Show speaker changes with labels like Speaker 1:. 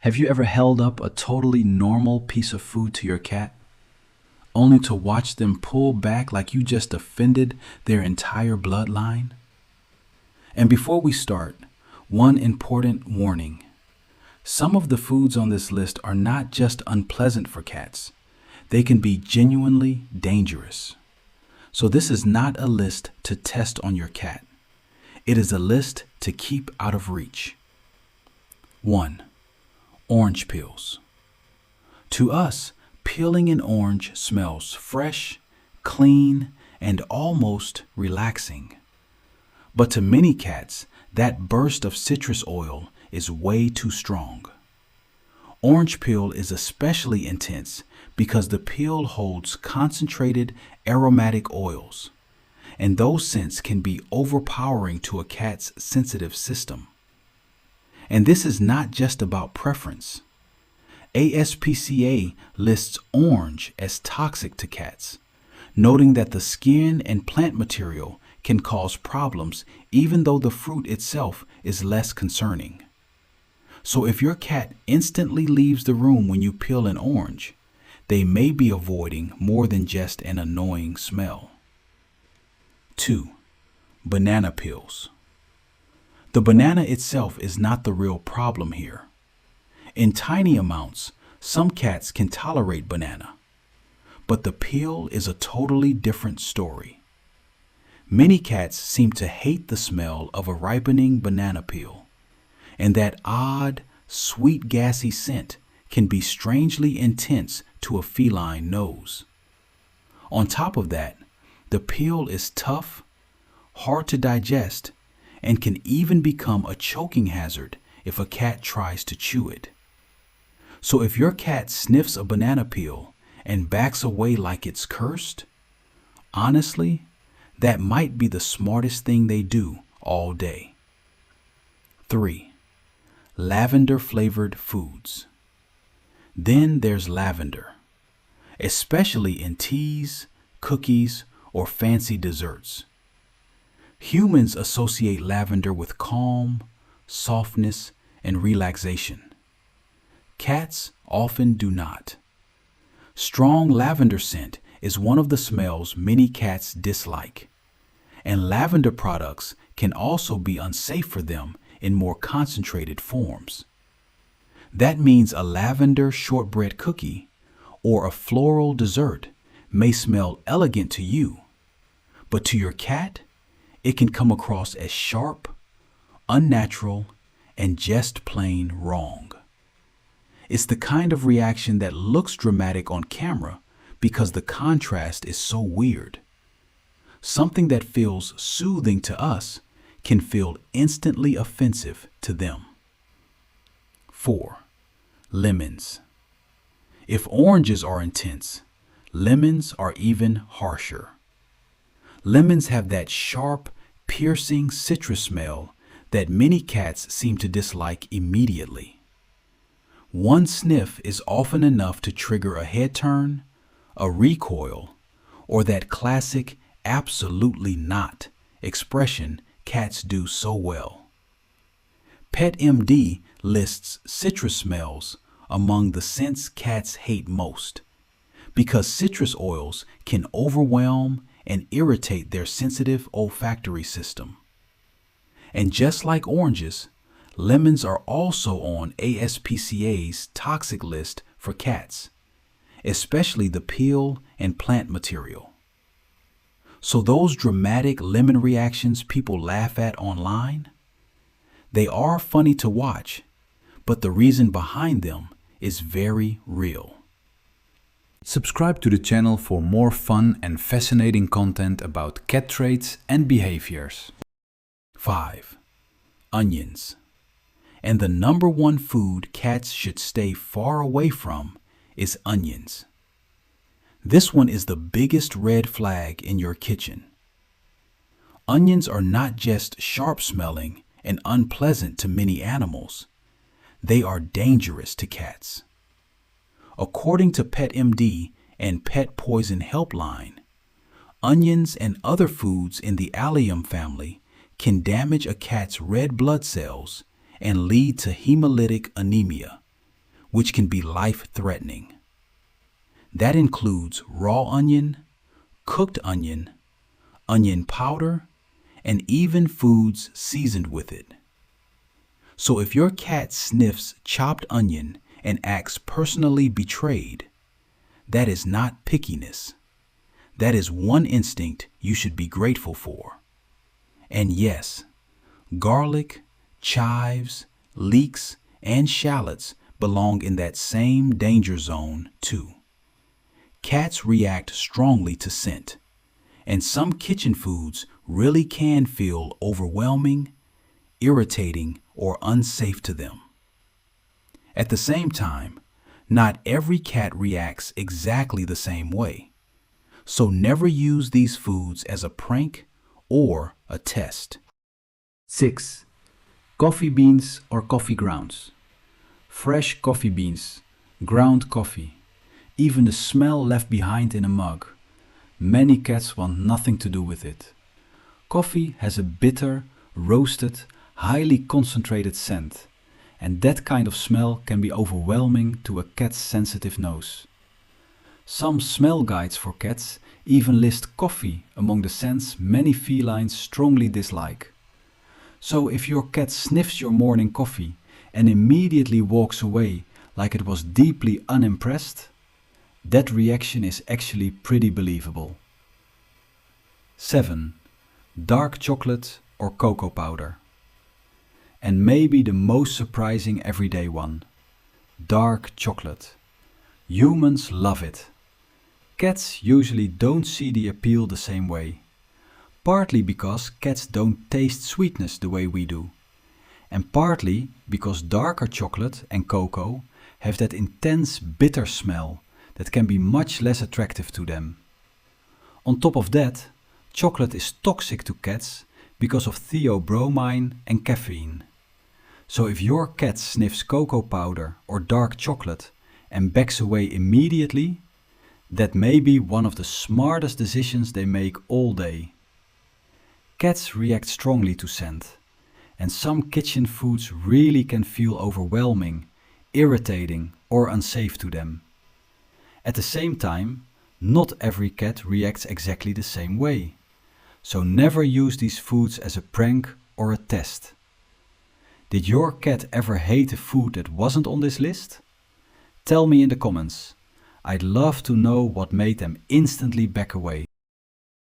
Speaker 1: Have you ever held up a totally normal piece of food to your cat, only to watch them pull back like you just offended their entire bloodline? And before we start, one important warning. Some of the foods on this list are not just unpleasant for cats, they can be genuinely dangerous. So this is not a list to test on your cat. It is a list to keep out of reach. 1. Orange peels. To us, peeling an orange smells fresh, clean, and almost relaxing. But to many cats, that burst of citrus oil is way too strong. Orange peel is especially intense because the peel holds concentrated aromatic oils, and those scents can be overpowering to a cat's sensitive system. And this is not just about preference. ASPCA lists orange as toxic to cats, noting that the skin and plant material can cause problems even though the fruit itself is less concerning. So if your cat instantly leaves the room when you peel an orange, they may be avoiding more than just an annoying smell. 2. Banana peels. The banana itself is not the real problem here. In tiny amounts, some cats can tolerate banana, but the peel is a totally different story. Many cats seem to hate the smell of a ripening banana peel, and that odd, sweet, gassy scent can be strangely intense to a feline nose. On top of that, the peel is tough, hard to digest, and can even become a choking hazard if a cat tries to chew it. So if your cat sniffs a banana peel and backs away like it's cursed, honestly, that might be the smartest thing they do all day. 3. Lavender-flavored foods. Then there's lavender, especially in teas, cookies, or fancy desserts. Humans associate lavender with calm, softness, and relaxation. Cats often do not. Strong lavender scent is one of the smells many cats dislike, and lavender products can also be unsafe for them in more concentrated forms. That means a lavender shortbread cookie or a floral dessert may smell elegant to you, but to your cat, it can come across as sharp, unnatural, and just plain wrong. It's the kind of reaction that looks dramatic on camera because the contrast is so weird. Something that feels soothing to us can feel instantly offensive to them. 4. Lemons. If oranges are intense, lemons are even harsher. Lemons have that sharp, piercing citrus smell that many cats seem to dislike immediately. One sniff is often enough to trigger a head turn, a recoil, or that classic "absolutely not" expression cats do so well. PetMD lists citrus smells among the scents cats hate most because citrus oils can overwhelm and irritate their sensitive olfactory system. And just like oranges, lemons are also on ASPCA's toxic list for cats, especially the peel and plant material. So those dramatic lemon reactions people laugh at online, they are funny to watch, but the reason behind them is very real. Subscribe to the channel for more fun and fascinating content about cat traits and behaviors. 5. Onions. And the number one food cats should stay far away from is onions. This one is the biggest red flag in your kitchen. Onions are not just sharp-smelling and unpleasant to many animals. They are dangerous to cats. According to PetMD and Pet Poison Helpline, onions and other foods in the allium family can damage a cat's red blood cells and lead to hemolytic anemia, which can be life-threatening. That includes raw onion, cooked onion, onion powder, and even foods seasoned with it. So if your cat sniffs chopped onion and acts personally betrayed, that is not pickiness. That is one instinct you should be grateful for. And yes, garlic, chives, leeks, and shallots belong in that same danger zone too. Cats react strongly to scent, and some kitchen foods really can feel overwhelming, irritating, or unsafe to them. At the same time, not every cat reacts exactly the same way. So never use these foods as a prank or a test. 6. Coffee beans or coffee grounds. Fresh coffee beans, ground coffee, even the smell left behind in a mug. Many cats want nothing to do with it. Coffee has a bitter, roasted, highly concentrated scent, and that kind of smell can be overwhelming to a cat's sensitive nose. Some smell guides for cats even list coffee among the scents many felines strongly dislike. So if your cat sniffs your morning coffee and immediately walks away like it was deeply unimpressed, that reaction is actually pretty believable. 7. Dark chocolate or cocoa powder. And maybe the most surprising everyday one. Dark chocolate. Humans love it. Cats usually don't see the appeal the same way. Partly because cats don't taste sweetness the way we do. And partly because darker chocolate and cocoa have that intense bitter smell that can be much less attractive to them. On top of that, chocolate is toxic to cats because of theobromine and caffeine. So if your cat sniffs cocoa powder or dark chocolate and backs away immediately, that may be one of the smartest decisions they make all day. Cats react strongly to scent, and some kitchen foods really can feel overwhelming, irritating, or unsafe to them. At the same time, not every cat reacts exactly the same way. So never use these foods as a prank or a test. Did your cat ever hate a food that wasn't on this list? Tell me in the comments. I'd love to know what made them instantly back away.